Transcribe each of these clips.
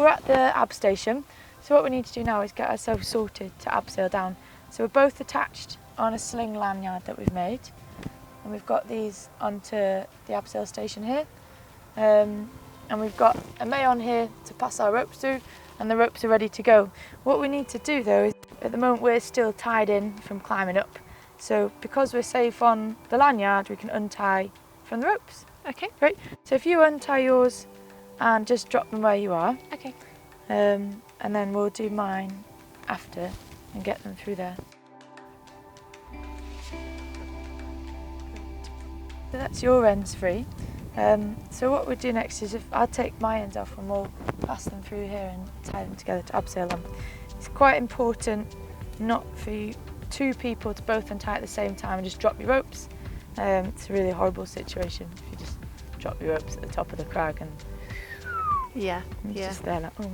we're at the ab station, so what we need to do now is get ourselves sorted to abseil down. So we're both attached on a sling lanyard that we've made, and we've got these onto the abseil station here, and we've got a maillon here to pass our ropes through, and the ropes are ready to go. What we need to do though is, at the moment we're still tied in from climbing up, so because we're safe on the lanyard we can untie from the ropes. Okay. Great. So if you untie yours and just drop them where you are. Okay. And then we'll do mine after and get them through there. So that's your ends free. So what we'll do next is, if I'll take my ends off and we'll pass them through here and tie them together to abseil them. It's quite important not for you, two people to both untie at the same time and just drop your ropes. It's a really horrible situation if you just drop your ropes at the top of the crag and it's just there like, oh.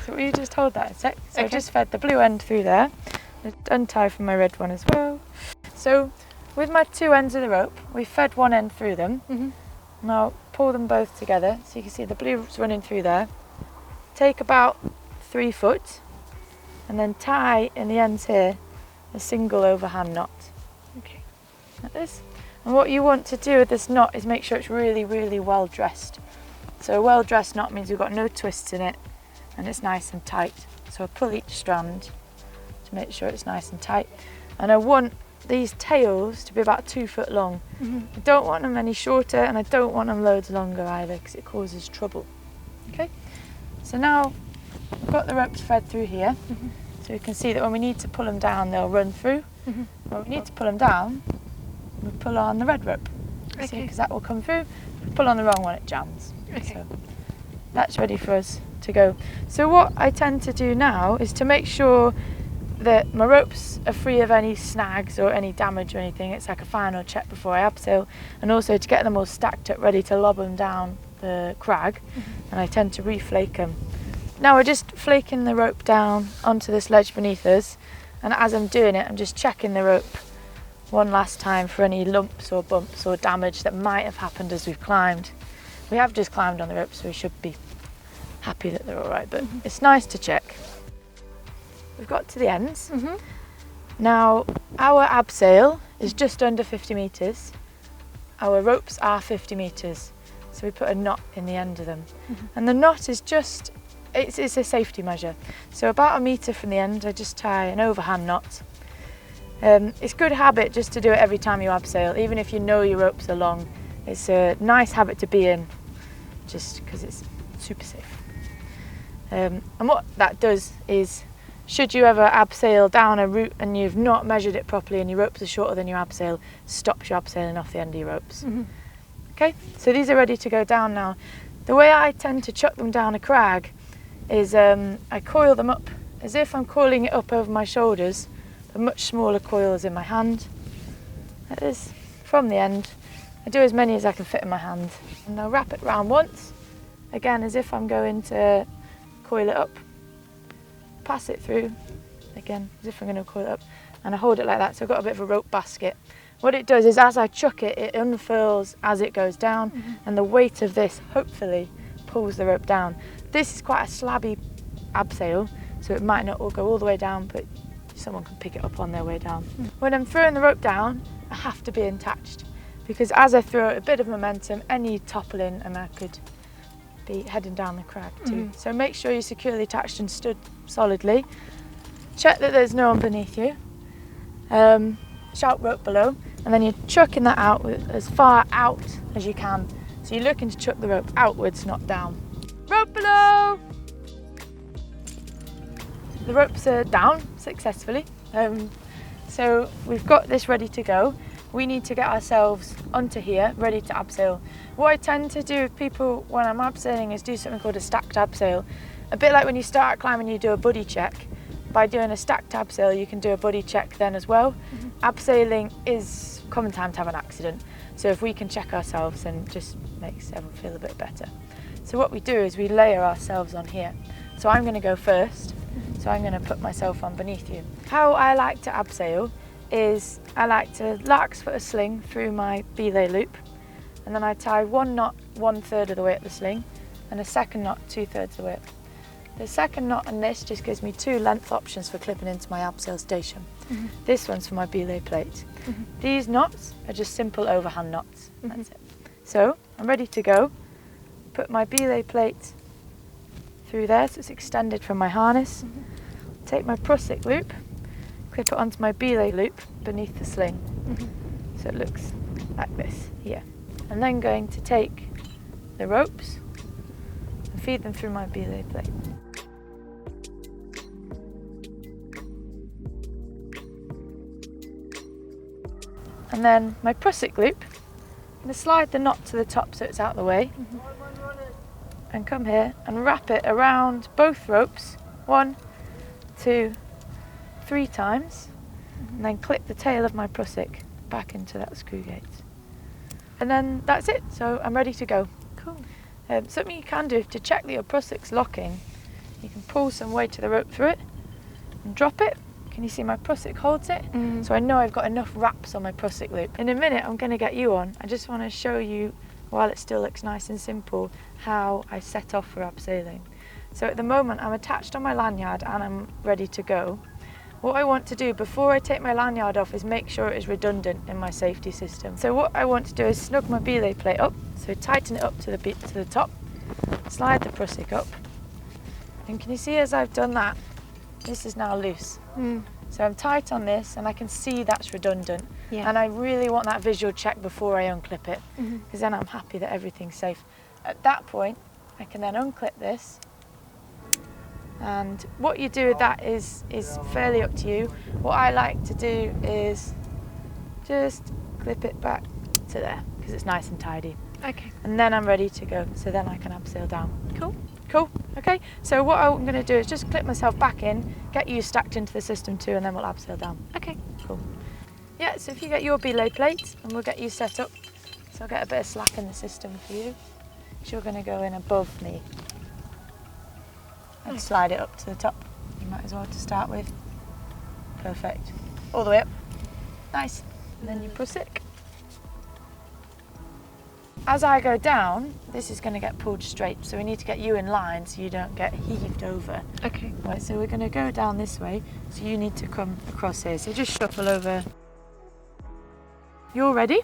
So will you just hold that a sec? So I just fed the blue end through there. Just untie from my red one as well. So with my two ends of the rope, we fed one end through them. Now pull them both together so you can see the blue's running through there. Take about 3 foot and then tie in the ends here a single overhand knot. Okay. Like this. And what you want to do with this knot is make sure it's really, really well dressed. So a well dressed knot means we've got no twists in it and it's nice and tight. So I pull each strand to make sure it's nice and tight. And I want these tails to be about 2 foot long. I don't want them any shorter and I don't want them loads longer either because it causes trouble. Okay, so now we've got the ropes fed through here. So you can see that when we need to pull them down, they'll run through. When we need to pull them down, we pull on the red rope. Okay. Because that will come through. If we pull on the wrong one, it jams. Okay. So that's ready for us to go. So what I tend to do now is to make sure that my ropes are free of any snags or any damage or anything. It's like a final check before I abseil, and also to get them all stacked up ready to lob them down the crag. And I tend to reflake them. Now we're just flaking the rope down onto this ledge beneath us, and as I'm doing it I'm just checking the rope one last time for any lumps or bumps or damage that might have happened as we've climbed. We have just climbed on the rope, so we should be happy that they're all right, but it's nice to check. We've got to the ends. Now our abseil is just under 50 metres. Our ropes are 50 metres, so we put a knot in the end of them. And the knot is just, it's a safety measure. So about 1 metre from the end I just tie an overhand knot. It's good habit just to do it every time you abseil, even if you know your ropes are long. It's a nice habit to be in, just because it's super safe. And what that does is, should you ever abseil down a route and you've not measured it properly and your ropes are shorter than your abseil, stops you abseiling off the end of your ropes. Okay, so these are ready to go down now. The way I tend to chuck them down a crag is I coil them up as if I'm coiling it up over my shoulders, but much smaller coils in my hand. Like this, from the end. I do as many as I can fit in my hand. And I'll wrap it round once, again as if I'm going to coil it up. Pass it through, again as if I'm going to coil it up, and I hold it like that, so I've got a bit of a rope basket. What it does is, as I chuck it, it unfurls as it goes down, and the weight of this hopefully pulls the rope down. This is quite a slabby abseil, so it might not all go all the way down, but someone can pick it up on their way down. When I'm throwing the rope down, I have to be attached, because as I throw it, a bit of momentum, any toppling, and I could be heading down the crag too. So make sure you're securely attached and stood solidly. Check that there's no one beneath you. Shout rope below, and then you're chucking that out as far out as you can. So you're looking to chuck the rope outwards, not down. Rope below! The ropes are down successfully. So we've got this ready to go. We need to get ourselves onto here, ready to abseil. What I tend to do with people when I'm abseiling is do something called a stacked abseil. A bit like when you start climbing, you do a buddy check. By doing a stacked abseil, you can do a buddy check then as well. Abseiling is common time to have an accident. So if we can check ourselves, then just makes everyone feel a bit better. So what we do is we layer ourselves on here. So I'm going to go first. So I'm going to put myself on beneath you. How I like to abseil is I like to larkspur a sling through my belay loop, and then I tie one knot 1/3 of the way up the sling and a second knot 2/3 of the way up. The second knot on this just gives me 2 length options for clipping into my abseil station. This one's for my belay plate. These knots are just simple overhand knots. That's it. So I'm ready to go. Put my belay plate through there so it's extended from my harness. Take my prusik loop, clip it onto my belay loop beneath the sling. So it looks like this here. I'm then going to take the ropes and feed them through my belay plate. And then my prusik loop, I'm going to slide the knot to the top so it's out of the way. And come here and wrap it around both ropes 1, 2, 3 times, and then clip the tail of my prusik back into that screw gate. And then that's it, so I'm ready to go. Cool. Something you can do to check that your prusik's locking, you can pull some weight of the rope through it and drop it. Can you see my prusik holds it? So I know I've got enough wraps on my prusik loop. In a minute I'm going to get you on. I just want to show you, while it still looks nice and simple, how I set off for abseiling. So at the moment I'm attached on my lanyard and I'm ready to go. What I want to do before I take my lanyard off is make sure it is redundant in my safety system. So what I want to do is snug my belay plate up, so tighten it up to the top, slide the prusik up, and can you see as I've done that, this is now loose. So I'm tight on this and I can see that's redundant. And I really want that visual check before I unclip it, because then I'm happy that everything's safe. At that point I can then unclip this, and what you do with that is fairly up to you. What I like to do is just clip it back to there because it's nice and tidy. Okay. And then I'm ready to go, so then I can abseil down. Cool. Cool, okay. So what I'm going to do is just clip myself back in, get you stacked into the system too, and then we'll abseil down. Okay. Cool. Yeah, so if you get your belay plate and we'll get you set up, so I'll get a bit of slack in the system for you. You're going to go in above me and slide it up to the top. You might as well to start with. Perfect. All the way up. Nice. And then you prusik. As I go down, this is going to get pulled straight, so we need to get you in line so you don't get heaved over. Okay. Right, so we're going to go down this way, so you need to come across here. So just shuffle over. You're ready?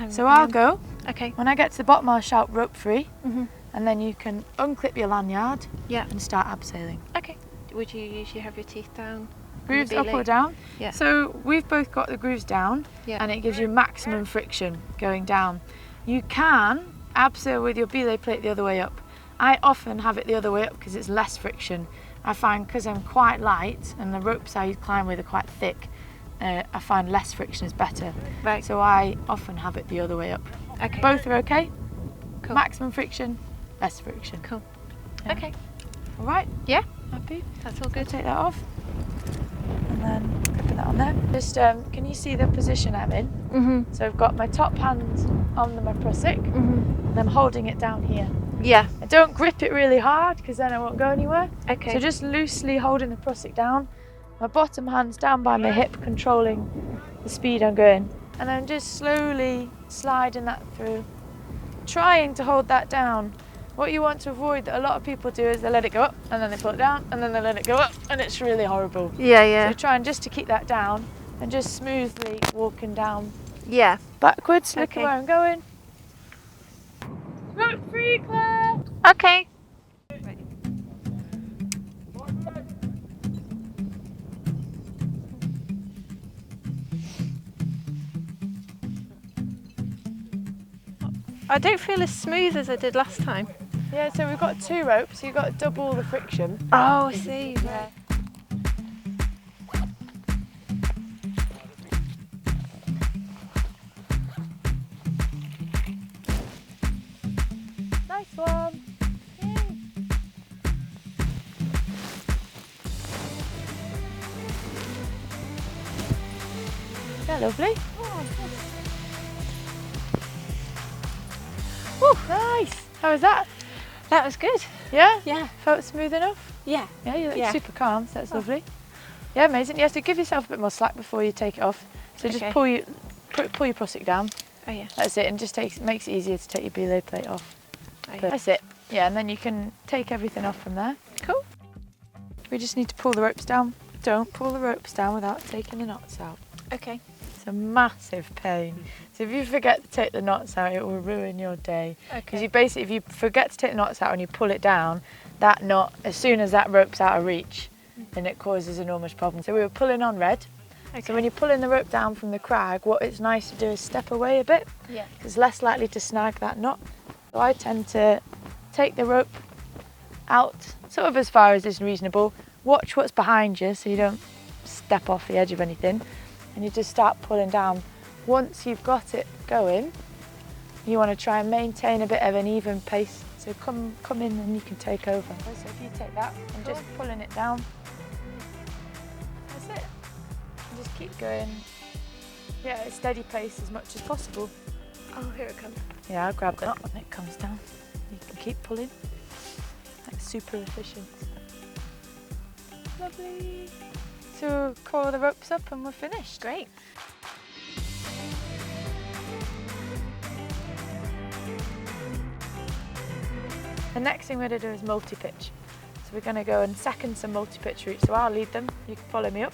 So I'll go. Okay. When I get to the bottom, I'll shout rope free, and then you can unclip your lanyard and start abseiling. Okay. Would you usually have your teeth down? Grooves up or down? Yeah. So we've both got the grooves down, and it gives you maximum friction going down. You can abseil with your belay plate the other way up. I often have it the other way up because it's less friction. I find because I'm quite light and the ropes I climb with are quite thick, I find less friction is better. Right. So I often have it the other way up. Okay. Both are okay. Cool. Maximum friction, less friction. Cool. Yeah. Okay. All right. Yeah. Happy? That's all good. Take that off. And then clipping that on there. Just can you see the position I'm in? So I've got my top hand on my prusik, and I'm holding it down here. Yeah. I don't grip it really hard because then I won't go anywhere. Okay. So just loosely holding the prusik down. My bottom hand's down by my hip, controlling the speed I'm going. And I'm just slowly sliding that through, trying to hold that down. What you want to avoid that a lot of people do is they let it go up and then they pull it down and then they let it go up, and it's really horrible. Yeah. So trying just to keep that down and just smoothly walking down Yeah. backwards. Look Okay. at where I'm going. Rope free, Claire! Okay. Right. I don't feel as smooth as I did last time. Yeah, so we've got 2 ropes, so you've got double the friction. Oh, I see. Yeah. Nice one. Yay. Yeah, lovely. Oh, nice. How was that? That was good. Yeah? Yeah. Felt smooth enough? Yeah. Yeah, you look Yeah. super calm, so that's lovely. Yeah, amazing. Yeah, so give yourself a bit more slack before you take it off. So just Okay. pull your prusik down. Oh yeah. That's it, and just makes it easier to take your belay plate off. Oh, yeah. That's it. Yeah, and then you can take everything off from there. Cool. We just need to pull the ropes down. Don't pull the ropes down without taking the knots out. Okay. It's a massive pain. So if you forget to take the knots out, it will ruin your day. Because Okay. if you forget to take the knots out and you pull it down, that knot, as soon as that rope's out of reach, then it causes enormous problems. So we were pulling on red. Okay. So when you're pulling the rope down from the crag, what it's nice to do is step away a bit. Yeah. Because it's less likely to snag that knot. So I tend to take the rope out sort of as far as is reasonable. Watch what's behind you so you don't step off the edge of anything, and you just start pulling down. Once you've got it going, you want to try and maintain a bit of an even pace. So come in and you can take over. So if you take that and just pulling it down, that's it. And just keep going. Yeah, at a steady pace as much as possible. Oh, here it comes. Yeah, I'll grab the knot when it comes down. You can keep pulling. That's super efficient. Lovely. So coil the ropes up and we're finished. Great. The next thing we're going to do is multi-pitch. So we're going to go and second some multi-pitch routes. So I'll lead them, you can follow me up.